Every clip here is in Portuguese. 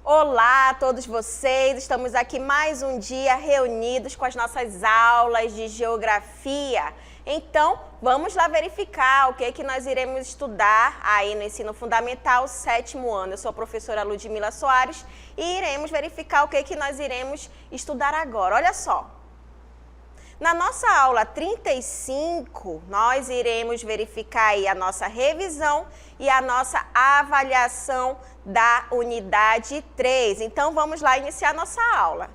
Olá a todos vocês, estamos aqui mais um dia reunidos com as nossas aulas de geografia. Então, vamos lá verificar o que nós iremos estudar aí no ensino fundamental, 7º ano. Eu sou a professora Ludmila Soares e iremos verificar o que nós iremos estudar agora. Olha só. Na nossa aula 35, nós iremos verificar aí a nossa revisão e a nossa avaliação da unidade 3. Então, vamos lá iniciar nossa aula.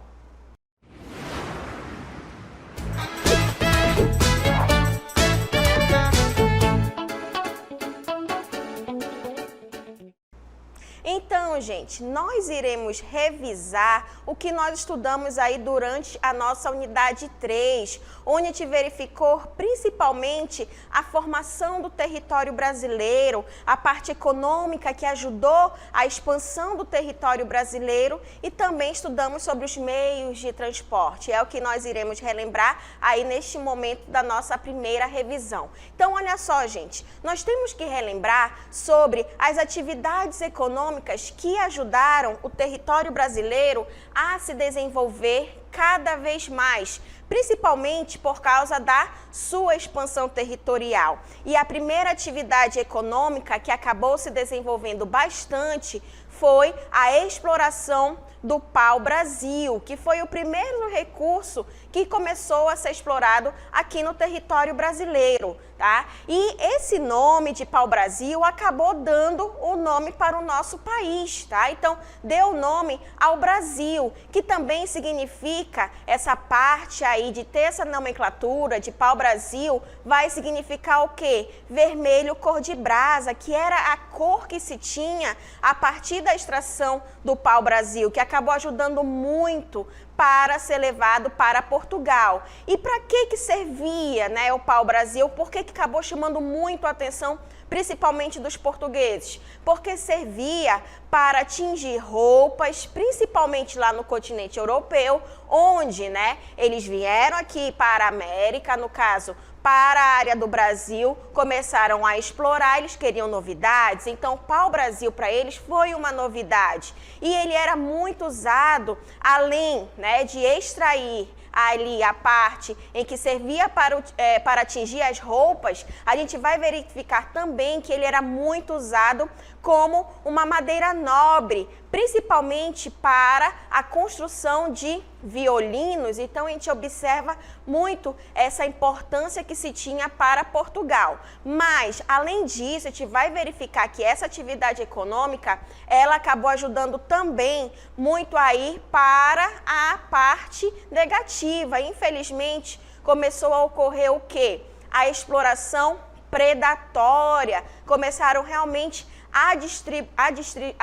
Então, gente, nós iremos revisar o que nós estudamos aí durante a nossa unidade 3, onde a gente verificou principalmente a formação do território brasileiro, a parte econômica que ajudou a expansão do território brasileiro e também estudamos sobre os meios de transporte. É o que nós iremos relembrar aí neste momento da nossa primeira revisão. Então, olha só, gente, nós temos que relembrar sobre as atividades econômicas que ajudaram o território brasileiro a se desenvolver cada vez mais, principalmente por causa da sua expansão territorial. E a primeira atividade econômica que acabou se desenvolvendo bastante foi a exploração do pau-brasil, que foi o primeiro recurso que começou a ser explorado aqui no território brasileiro, tá? E esse nome de pau-brasil acabou dando o nome para o nosso país, tá? Então, deu nome ao Brasil, que também significa, essa parte aí de ter essa nomenclatura de pau-brasil, vai significar o quê? Vermelho cor de brasa, que era a cor que se tinha a partir da extração do pau-brasil, que acabou ajudando muito para ser levado para Portugal. E para que servia, né, o pau-brasil? Por que acabou chamando muito a atenção, principalmente dos portugueses? Porque servia para tingir roupas, principalmente lá no continente europeu, onde, né, eles vieram aqui para a América, no caso, para a área do Brasil, começaram a explorar, eles queriam novidades, então o pau-brasil para eles foi uma novidade. E ele era muito usado, além, né, de extrair ali a parte em que servia para atingir as roupas, a gente vai verificar também que ele era muito usado como uma madeira nobre, principalmente para a construção de violinos. Então a gente observa muito essa importância que se tinha para Portugal. Mas, além disso, a gente vai verificar que essa atividade econômica, ela acabou ajudando também muito a ir para a parte negativa. Infelizmente, começou a ocorrer o quê? A exploração predatória. Começaram realmente a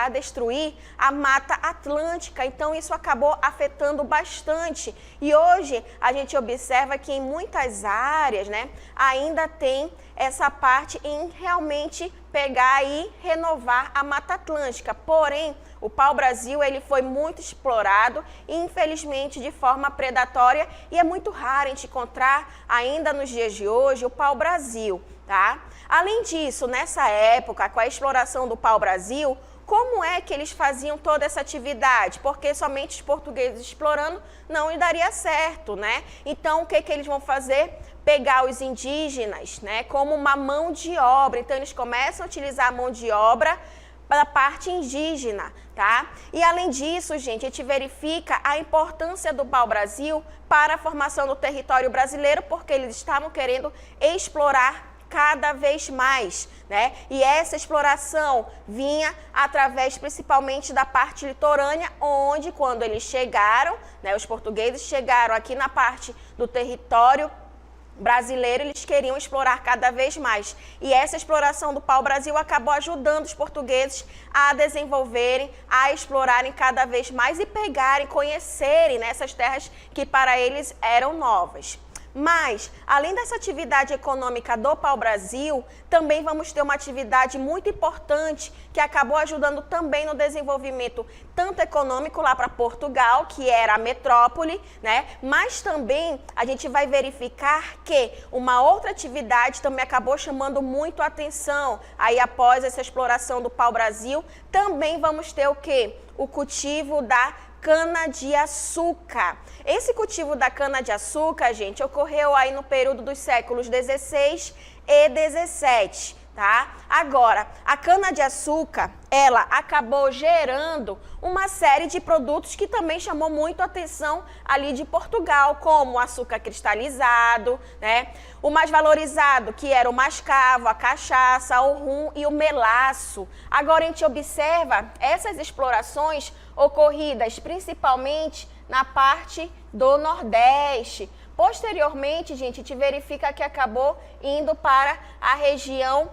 destruir a Mata Atlântica, então isso acabou afetando bastante. E hoje a gente observa que em muitas áreas, né, ainda tem essa parte em realmente pegar e renovar a Mata Atlântica. Porém, o pau-brasil ele foi muito explorado, infelizmente de forma predatória, e é muito raro a gente encontrar ainda nos dias de hoje o pau-brasil, tá? Além disso, nessa época, com a exploração do pau-brasil, como é que eles faziam toda essa atividade? Porque somente os portugueses explorando não daria certo, né? Então, o que eles vão fazer? Pegar os indígenas, né, como uma mão de obra. Então, eles começam a utilizar a mão de obra para a parte indígena, tá? E além disso, gente, a gente verifica a importância do pau-brasil para a formação do território brasileiro, porque eles estavam querendo explorar cada vez mais, né? E essa exploração vinha através principalmente da parte litorânea, onde quando eles chegaram, né, os portugueses chegaram aqui na parte do território brasileiro, eles queriam explorar cada vez mais. E essa exploração do pau-brasil acabou ajudando os portugueses a desenvolverem, a explorarem cada vez mais e pegarem, conhecerem, né, essas terras que para eles eram novas. Mas, além dessa atividade econômica do pau-brasil, também vamos ter uma atividade muito importante que acabou ajudando também no desenvolvimento tanto econômico lá para Portugal, que era a metrópole, né? Mas também a gente vai verificar que uma outra atividade também acabou chamando muito a atenção. Aí após essa exploração do pau-brasil, também vamos ter o quê? O cultivo da cana-de-açúcar. Esse cultivo da cana-de-açúcar, gente, ocorreu aí no período dos séculos 16 e 17, tá? Agora, a cana-de-açúcar, ela acabou gerando uma série de produtos que também chamou muito a atenção ali de Portugal, como o açúcar cristalizado, né? O mais valorizado, que era o mascavo, a cachaça, o rum e o melaço. Agora a gente observa essas explorações ocorridas principalmente na parte do Nordeste. Posteriormente, gente, a gente verifica que acabou indo para a região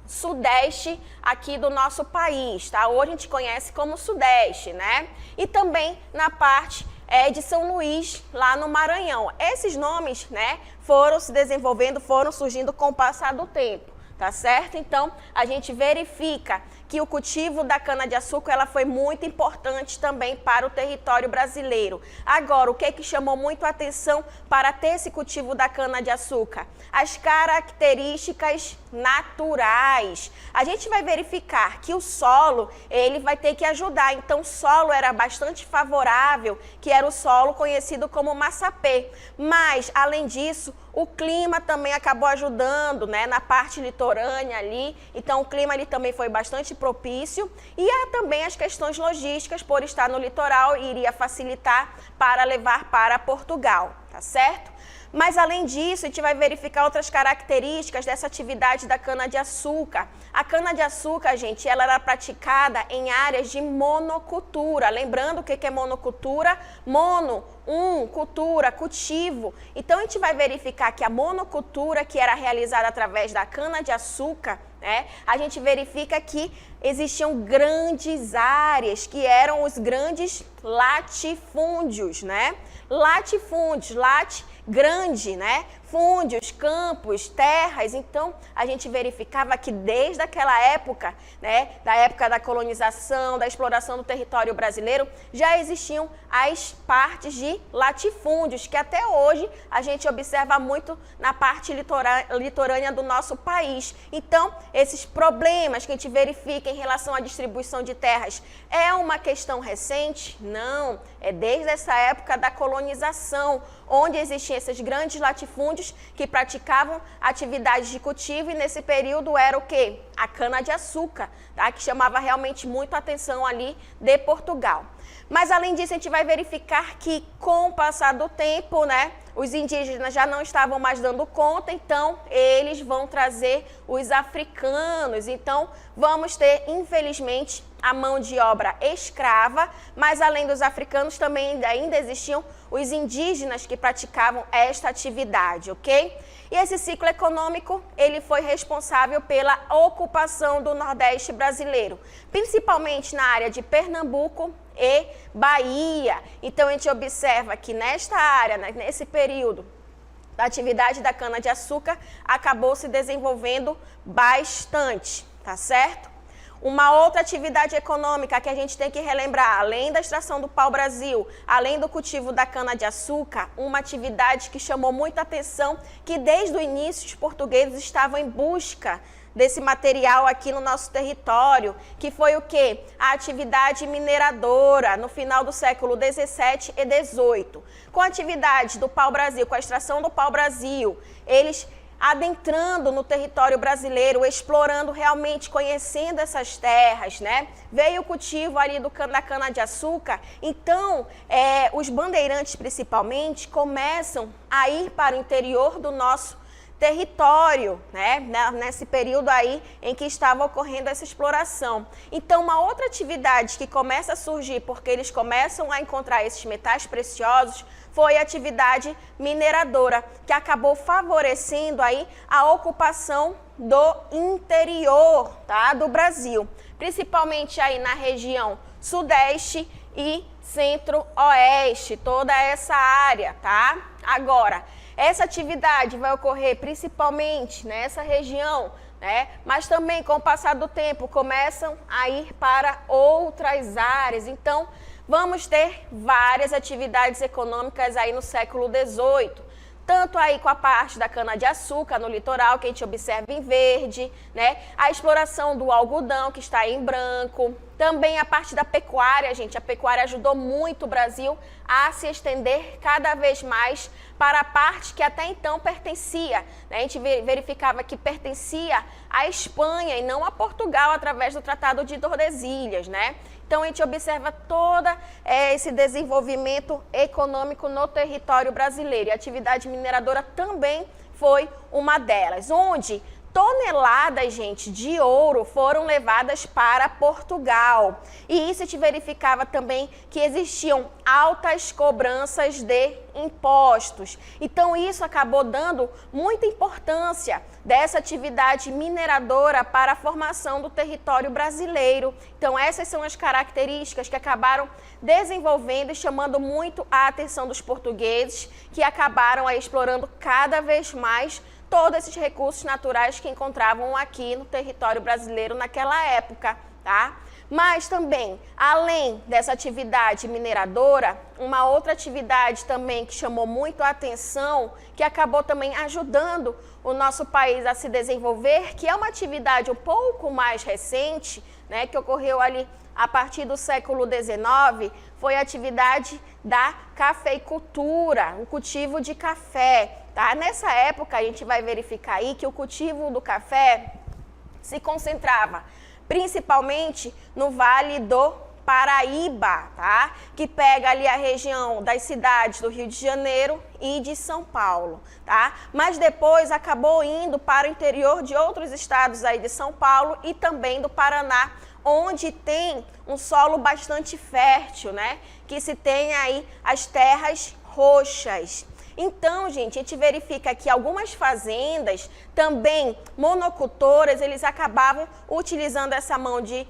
Sudeste aqui do nosso país, tá? Hoje a gente conhece como Sudeste, né? E também na parte de São Luís, lá no Maranhão. Esses nomes, né, foram se desenvolvendo, foram surgindo com o passar do tempo. Tá certo? Então, a gente verifica que o cultivo da cana-de-açúcar ela foi muito importante também para o território brasileiro. Agora, o que chamou muito a atenção para ter esse cultivo da cana-de-açúcar? As características naturais. A gente vai verificar que o solo, ele vai ter que ajudar. Então, o solo era bastante favorável, que era o solo conhecido como massapê. Mas, além disso, o clima também acabou ajudando, né, na parte litorânea ali. Então, o clima ali também foi bastante propício. E também as questões logísticas, por estar no litoral, iria facilitar para levar para Portugal, tá certo? Mas, além disso, a gente vai verificar outras características dessa atividade da cana-de-açúcar. A cana-de-açúcar, gente, ela era praticada em áreas de monocultura. Lembrando o que é monocultura? Mono, cultura, cultivo. Então, a gente vai verificar que a monocultura, que era realizada através da cana-de-açúcar, né, a gente verifica que existiam grandes áreas, que eram os grandes latifúndios, né? Latifúndios, grande, né? Fúndios, campos, terras. Então, a gente verificava que desde aquela época, né, da época da colonização, da exploração do território brasileiro, já existiam as partes de latifúndios, que até hoje a gente observa muito na parte litorânea do nosso país. Então, esses problemas que a gente verifica em relação à distribuição de terras é uma questão recente? Não, é desde essa época da colonização, onde existiam esses grandes latifúndios que praticavam atividades de cultivo, e nesse período era o quê? A cana-de-açúcar, tá? Que chamava realmente muito a atenção ali de Portugal. Mas, além disso, a gente vai verificar que, com o passar do tempo, né, os indígenas já não estavam mais dando conta, então eles vão trazer os africanos. Então, vamos ter, infelizmente, a mão de obra escrava, mas além dos africanos também ainda existiam os indígenas que praticavam esta atividade, ok? E esse ciclo econômico, ele foi responsável pela ocupação do Nordeste brasileiro, principalmente na área de Pernambuco e Bahia. Então, a gente observa que nesta área, nesse período, a atividade da cana-de-açúcar acabou se desenvolvendo bastante, tá certo? Uma outra atividade econômica que a gente tem que relembrar, além da extração do pau-brasil, além do cultivo da cana-de-açúcar, uma atividade que chamou muita atenção, que desde o início os portugueses estavam em busca desse material aqui no nosso território, que foi o quê? A atividade mineradora no final do século 17 e 18. Com a atividade do pau-brasil, com a extração do pau-brasil, eles adentrando no território brasileiro, explorando realmente, conhecendo essas terras, né? Veio o cultivo ali da cana-de-açúcar, então os bandeirantes principalmente começam a ir para o interior do nosso território, né? Nesse período aí em que estava ocorrendo essa exploração. Então, uma outra atividade que começa a surgir, porque eles começam a encontrar esses metais preciosos, foi a atividade mineradora, que acabou favorecendo aí a ocupação do interior, tá, do Brasil, principalmente aí na região sudeste e centro-oeste, toda essa área, tá? Agora, Essa atividade vai ocorrer principalmente nessa região, né? Mas também, com o passar do tempo, começam a ir para outras áreas. Então, vamos ter várias atividades econômicas aí no século XVIII. Tanto aí com a parte da cana-de-açúcar no litoral, que a gente observa em verde, né? A exploração do algodão, que está aí em branco. Também a parte da pecuária, gente. A pecuária ajudou muito o Brasil a se estender cada vez mais para a parte que até então pertencia, né? A gente verificava que pertencia à Espanha e não a Portugal, através do Tratado de Tordesilhas, né? Então, a gente observa todo esse desenvolvimento econômico no território brasileiro. E a atividade mineradora também foi uma delas, onde toneladas, gente, de ouro foram levadas para Portugal. E isso a gente verificava também que existiam altas cobranças de impostos. Então, isso acabou dando muita importância dessa atividade mineradora para a formação do território brasileiro. Então, essas são as características que acabaram desenvolvendo e chamando muito a atenção dos portugueses, que acabaram aí explorando cada vez mais todos esses recursos naturais que encontravam aqui no território brasileiro naquela época, tá? Mas também, além dessa atividade mineradora, uma outra atividade também que chamou muito a atenção, que acabou também ajudando o nosso país a se desenvolver, que é uma atividade um pouco mais recente, né, que ocorreu ali a partir do século XIX, foi a atividade da cafeicultura, o cultivo de café. Tá? Nessa época, a gente vai verificar aí que o cultivo do café se concentrava principalmente no Vale do Paraíba, tá? Que pega ali a região das cidades do Rio de Janeiro e de São Paulo, tá? Mas depois acabou indo para o interior de outros estados aí de São Paulo e também do Paraná, onde tem um solo bastante fértil, né? Que se tem aí as terras roxas. Então, gente, a gente verifica que algumas fazendas, também monocultoras, eles acabavam utilizando essa mão de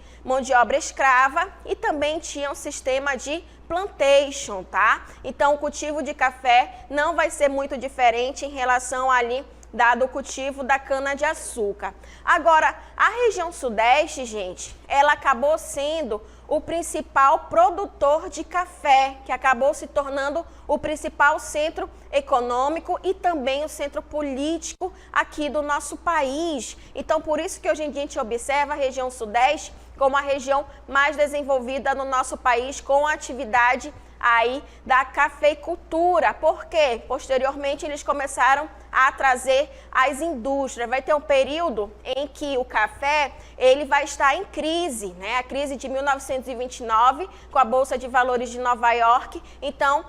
obra escrava e também tinham um sistema de plantation, tá? Então, o cultivo de café não vai ser muito diferente em relação ali dado o cultivo da cana-de-açúcar. Agora, a região sudeste, gente, ela acabou sendo o principal produtor de café, que acabou se tornando o principal centro econômico e também o centro político aqui do nosso país. Então, por isso que hoje em dia a gente observa a região sudeste como a região mais desenvolvida no nosso país, com a atividade aí da cafeicultura, porque posteriormente eles começaram a trazer as indústrias. Vai ter um período em que o café ele vai estar em crise, né? A crise de 1929 com a Bolsa de Valores de Nova York. Então,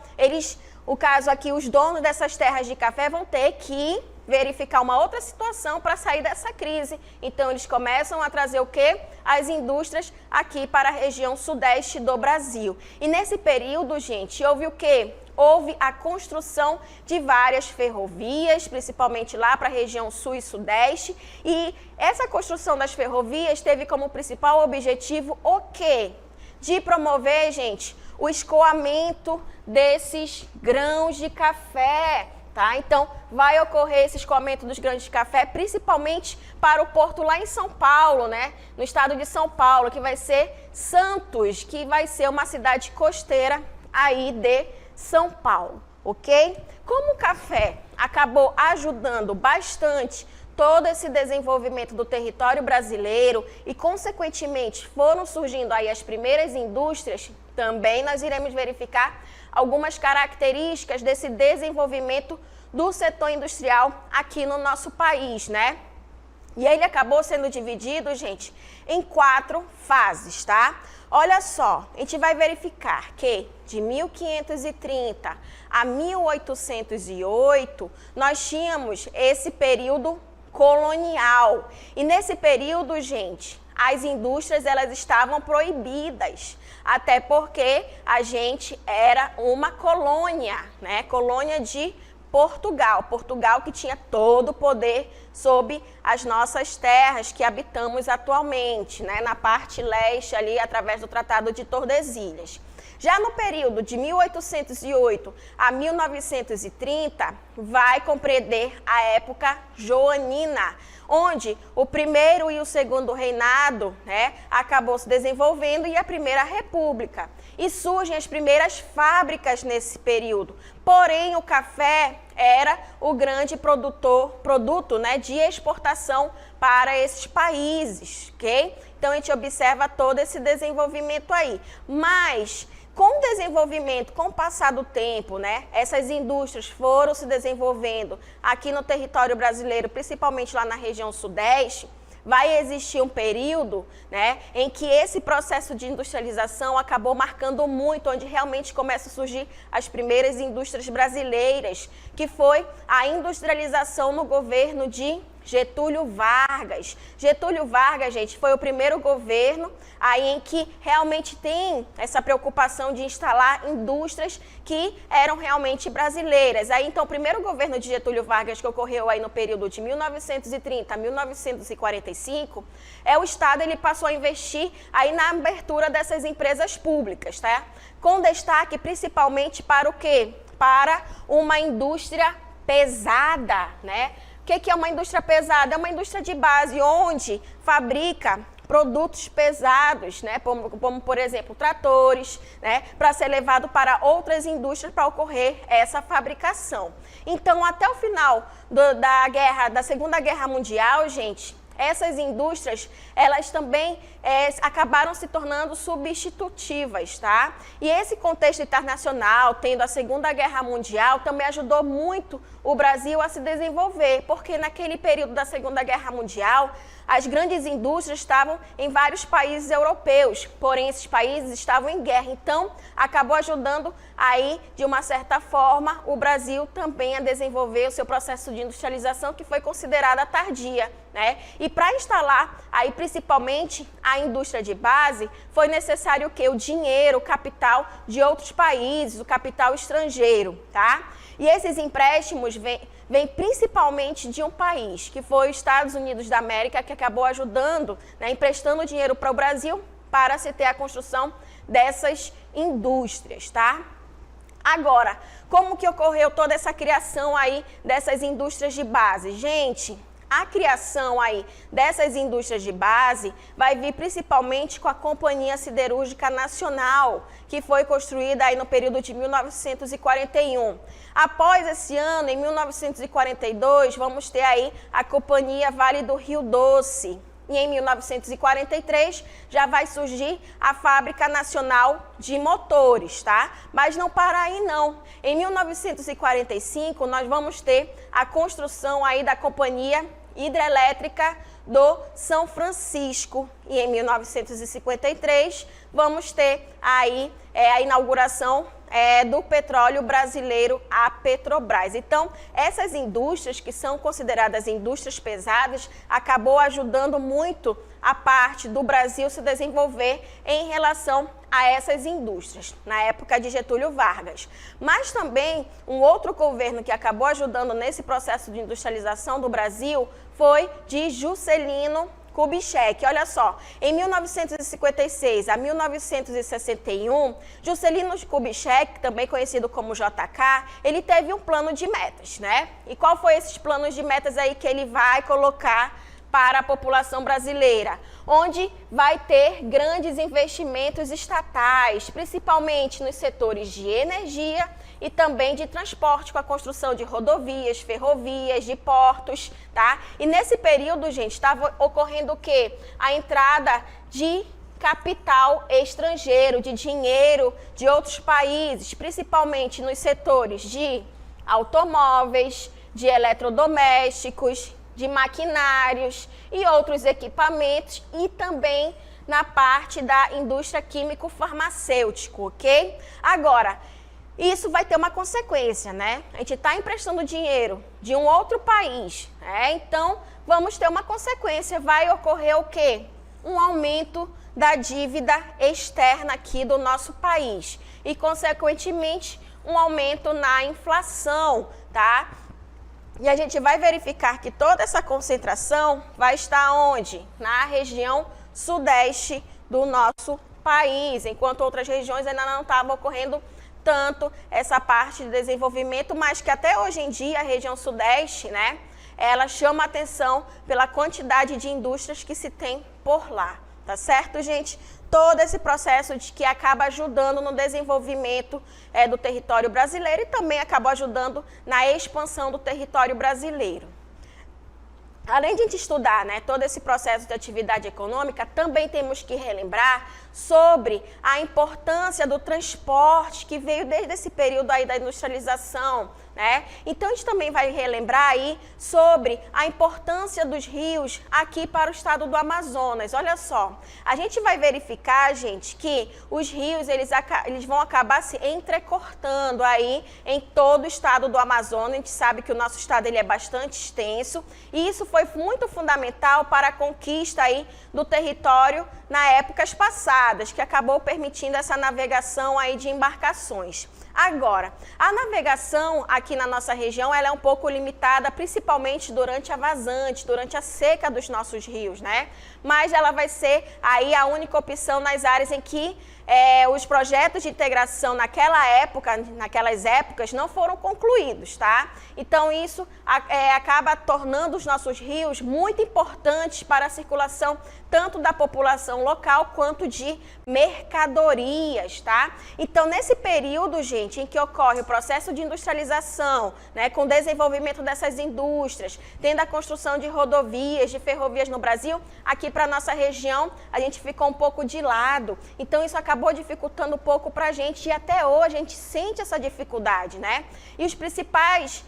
o caso aqui, os donos dessas terras de café vão ter que verificar uma outra situação para sair dessa crise. Então, eles começam a trazer o quê? As indústrias aqui para a região sudeste do Brasil. E nesse período, gente, houve o quê? Houve a construção de várias ferrovias, principalmente lá para a região sul e sudeste. E essa construção das ferrovias teve como principal objetivo o quê? De promover, gente, o escoamento desses grãos de café. Tá? Então, vai ocorrer esse escoamento dos grãos de café, principalmente para o porto lá em São Paulo, né? No estado de São Paulo, que vai ser Santos, que vai ser uma cidade costeira aí de São Paulo, ok? Como o café acabou ajudando bastante todo esse desenvolvimento do território brasileiro e, consequentemente, foram surgindo aí as primeiras indústrias, também nós iremos verificar algumas características desse desenvolvimento do setor industrial aqui no nosso país, né? E ele acabou sendo dividido, gente, em 4 fases, tá? Olha só, a gente vai verificar que de 1530 a 1808, nós tínhamos esse período colonial. E nesse período, gente, as indústrias elas estavam proibidas, até porque a gente era uma colônia, né? Colônia de Portugal. Portugal que tinha todo o poder sobre as nossas terras que habitamos atualmente, né? Na parte leste ali, através do Tratado de Tordesilhas. Já no período de 1808 a 1930, vai compreender a época joanina, onde o primeiro e o segundo reinado, né, acabou se desenvolvendo e a primeira república. E surgem as primeiras fábricas nesse período. Porém, o café era o grande produto, né, de exportação para esses países, ok? Então, a gente observa todo esse desenvolvimento aí. Mas, com o desenvolvimento, com o passar do tempo, né, essas indústrias foram se desenvolvendo aqui no território brasileiro, principalmente lá na região sudeste, vai existir um período, né, em que esse processo de industrialização acabou marcando muito, onde realmente começam a surgir as primeiras indústrias brasileiras, que foi a industrialização no governo de Getúlio Vargas. Getúlio Vargas, gente, foi o primeiro governo aí em que realmente tem essa preocupação de instalar indústrias que eram realmente brasileiras. Aí, então, o primeiro governo de Getúlio Vargas, que ocorreu aí no período de 1930 a 1945, o Estado ele passou a investir aí na abertura dessas empresas públicas, tá? Com destaque principalmente para o quê? Para uma indústria pesada, né? O que é uma indústria pesada? É uma indústria de base, onde fabrica produtos pesados, né? Como por exemplo, tratores, né? Para ser levado para outras indústrias para ocorrer essa fabricação. Então, até o final da Segunda Guerra Mundial, gente, essas indústrias, elas também acabaram se tornando substitutivas, tá? E esse contexto internacional, tendo a Segunda Guerra Mundial, também ajudou muito o Brasil a se desenvolver, porque naquele período da Segunda Guerra Mundial, as grandes indústrias estavam em vários países europeus, porém esses países estavam em guerra, então acabou ajudando aí, de uma certa forma, o Brasil também a desenvolver o seu processo de industrialização, que foi considerada tardia, né? E para instalar aí principalmente a indústria de base, foi necessário o quê? O dinheiro, o capital de outros países, o capital estrangeiro, tá? E esses empréstimos vêm principalmente de um país, que foi os Estados Unidos da América, que acabou ajudando, né, emprestando dinheiro para o Brasil para se ter a construção dessas indústrias, tá? Agora, como que ocorreu toda essa criação aí dessas indústrias de base? Gente, a criação aí dessas indústrias de base vai vir principalmente com a Companhia Siderúrgica Nacional, que foi construída aí no período de 1941. Após esse ano, em 1942, vamos ter aí a Companhia Vale do Rio Doce. E em 1943 já vai surgir a Fábrica Nacional de Motores, tá? Mas não para aí não. Em 1945 nós vamos ter a construção aí da Companhia Hidrelétrica do São Francisco. E em 1953 vamos ter aí a inauguração do petróleo brasileiro, a Petrobras. Então, essas indústrias que são consideradas indústrias pesadas, acabou ajudando muito a parte do Brasil se desenvolver em relação a essas indústrias, na época de Getúlio Vargas. Mas também, um outro governo que acabou ajudando nesse processo de industrialização do Brasil foi de Juscelino Kubitschek. Olha só, em 1956 a 1961, Juscelino Kubitschek, também conhecido como JK, ele teve um plano de metas, né? E qual foi esses planos de metas aí que ele vai colocar para a população brasileira? Onde vai ter grandes investimentos estatais, principalmente nos setores de energia e também de transporte, com a construção de rodovias, ferrovias, de portos, tá? E nesse período, gente, estava ocorrendo o quê? A entrada de capital estrangeiro, de dinheiro de outros países, principalmente nos setores de automóveis, de eletrodomésticos, de maquinários e outros equipamentos, e também na parte da indústria químico-farmacêutico, ok? Agora, isso vai ter uma consequência, né? A gente está emprestando dinheiro de um outro país, né? Então, vamos ter uma consequência. Vai ocorrer o quê? Um aumento da dívida externa aqui do nosso país e, consequentemente, um aumento na inflação, tá? E a gente vai verificar que toda essa concentração vai estar onde? Na região sudeste do nosso país, enquanto outras regiões ainda não estavam ocorrendo tanto essa parte de desenvolvimento, mas que até hoje em dia a região sudeste, né, ela chama atenção pela quantidade de indústrias que se tem por lá, tá certo, gente? Todo esse processo de que acaba ajudando no desenvolvimento do território brasileiro e também acaba ajudando na expansão do território brasileiro. Além de a gente estudar, né, todo esse processo de atividade econômica, também temos que relembrar sobre a importância do transporte que veio desde esse período aí da industrialização, né? Então a gente também vai relembrar aí sobre a importância dos rios aqui para o estado do Amazonas. Olha só, a gente vai verificar, gente, que os rios eles vão acabar se entrecortando aí em todo o estado do Amazonas. A gente sabe que o nosso estado ele é bastante extenso e isso foi muito fundamental para a conquista aí do território na épocas passadas, que acabou permitindo essa navegação aí de embarcações. Agora, a navegação aqui na nossa região ela é um pouco limitada, principalmente durante a vazante, durante a seca dos nossos rios, né? Mas ela vai ser aí a única opção nas áreas em que os projetos de integração naquelas épocas não foram concluídos, tá? Então isso acaba tornando os nossos rios muito importantes para a circulação tanto da população local quanto de mercadorias, tá? Então nesse período, gente, em que ocorre o processo de industrialização, né, com o desenvolvimento dessas indústrias, tendo a construção de rodovias, de ferrovias no Brasil, aqui para nossa região a gente ficou um pouco de lado. Então isso acabou dificultando um pouco para a gente e até hoje a gente sente essa dificuldade, né? E as principais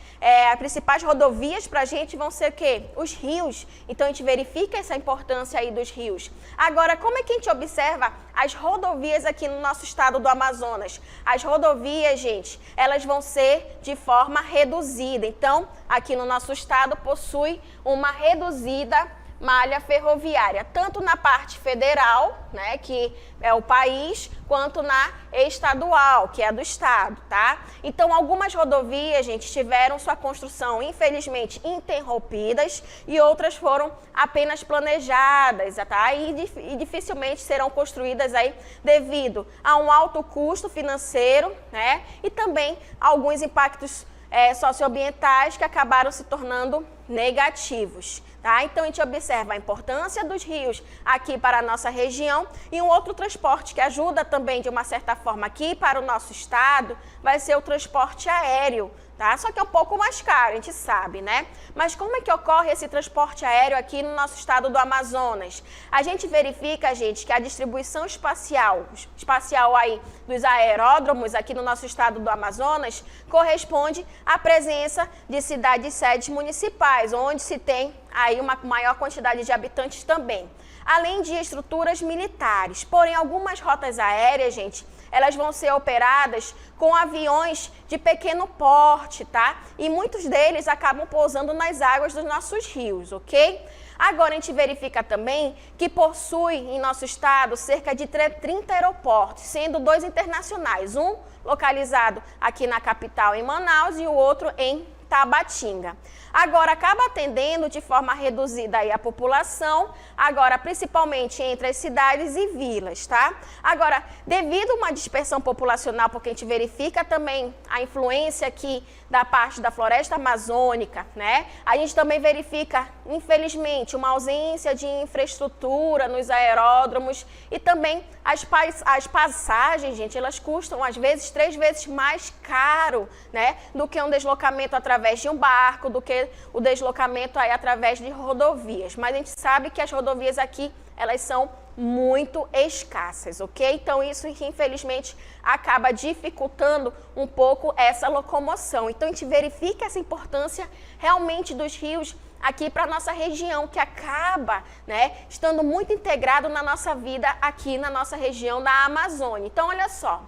rodovias para a gente vão ser o quê? Os rios. Então a gente verifica essa importância aí dos rios. Agora, como é que a gente observa as rodovias aqui no nosso estado do Amazonas? As rodovias, gente, elas vão ser de forma reduzida. Então, aqui no nosso estado possui uma reduzida malha ferroviária, tanto na parte federal, né, que é o país, quanto na estadual, que é a do estado, tá? Então, algumas rodovias, gente, tiveram sua construção, infelizmente, interrompidas e outras foram apenas planejadas, tá? E dificilmente serão construídas aí devido a um alto custo financeiro, né? E também alguns impactos socioambientais que acabaram se tornando negativos. Tá? Então a gente observa a importância dos rios aqui para a nossa região e um outro transporte que ajuda também de uma certa forma aqui para o nosso estado vai ser o transporte aéreo. Tá? Só que é um pouco mais caro, a gente sabe, né? Mas como é que ocorre esse transporte aéreo aqui no nosso estado do Amazonas? A gente verifica, gente, que a distribuição espacial aí dos aeródromos aqui no nosso estado do Amazonas corresponde à presença de cidades-sedes municipais, onde se tem aí uma maior quantidade de habitantes também. Além de estruturas militares. Porém, algumas rotas aéreas, gente, elas vão ser operadas com aviões de pequeno porte, tá? E muitos deles acabam pousando nas águas dos nossos rios, ok? Agora, a gente verifica também que possui em nosso estado cerca de 30 aeroportos, sendo 2 internacionais, um localizado aqui na capital, em Manaus, e o outro em Tabatinga. Agora, acaba atendendo de forma reduzida aí a população, agora principalmente entre as cidades e vilas, tá? Agora, devido a uma dispersão populacional, porque a gente verifica também a influência aqui da parte da floresta amazônica, né? A gente também verifica, infelizmente, uma ausência de infraestrutura nos aeródromos e também as passagens, gente, elas custam às vezes 3 vezes mais caro, né, do que um deslocamento através de um barco, do que o deslocamento aí através de rodovias. Mas a gente sabe que as rodovias aqui, elas são muito escassas, ok? Então isso, infelizmente, acaba dificultando um pouco essa locomoção. Então a gente verifica essa importância realmente dos rios aqui para a nossa região, que acaba, né, estando muito integrado na nossa vida aqui na nossa região da Amazônia. Então, olha só,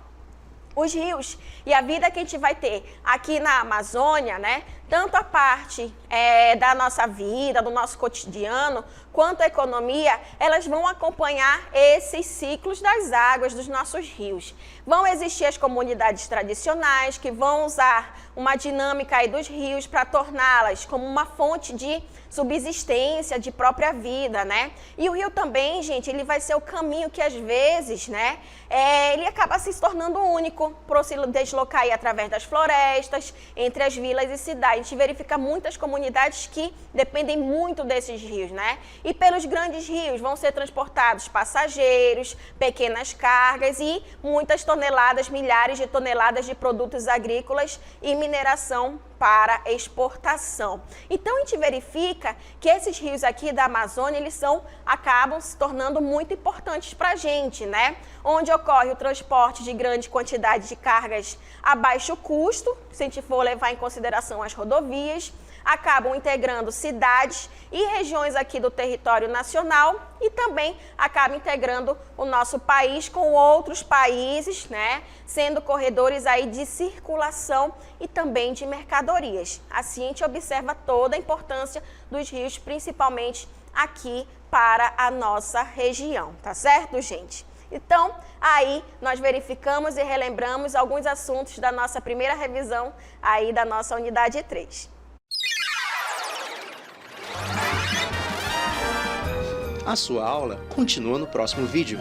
os rios e a vida que a gente vai ter aqui na Amazônia, né, tanto a parte da nossa vida, do nosso cotidiano, quanto a economia, elas vão acompanhar esses ciclos das águas dos nossos rios. Vão existir as comunidades tradicionais que vão usar uma dinâmica aí dos rios para torná-las como uma fonte de subsistência, de própria vida, né? E o rio também, gente, ele vai ser o caminho que às vezes, né, ele acaba se tornando único para se deslocar aí através das florestas, entre as vilas e cidades. A gente verifica muitas comunidades que dependem muito desses rios, né? E pelos grandes rios vão ser transportados passageiros, pequenas cargas e muitas toneladas, milhares de toneladas de produtos agrícolas e mineração para exportação. Então a gente verifica que esses rios aqui da Amazônia, eles acabam se tornando muito importantes para a gente, né? Onde ocorre o transporte de grande quantidade de cargas a baixo custo, se a gente for levar em consideração as rodovias, acabam integrando cidades e regiões aqui do território nacional e também acabam integrando o nosso país com outros países, né? Sendo corredores aí de circulação e também de mercadorias. Assim a gente observa toda a importância dos rios, principalmente aqui para a nossa região, tá certo, gente? Então, aí nós verificamos e relembramos alguns assuntos da nossa primeira revisão aí da nossa unidade 3. A sua aula continua no próximo vídeo.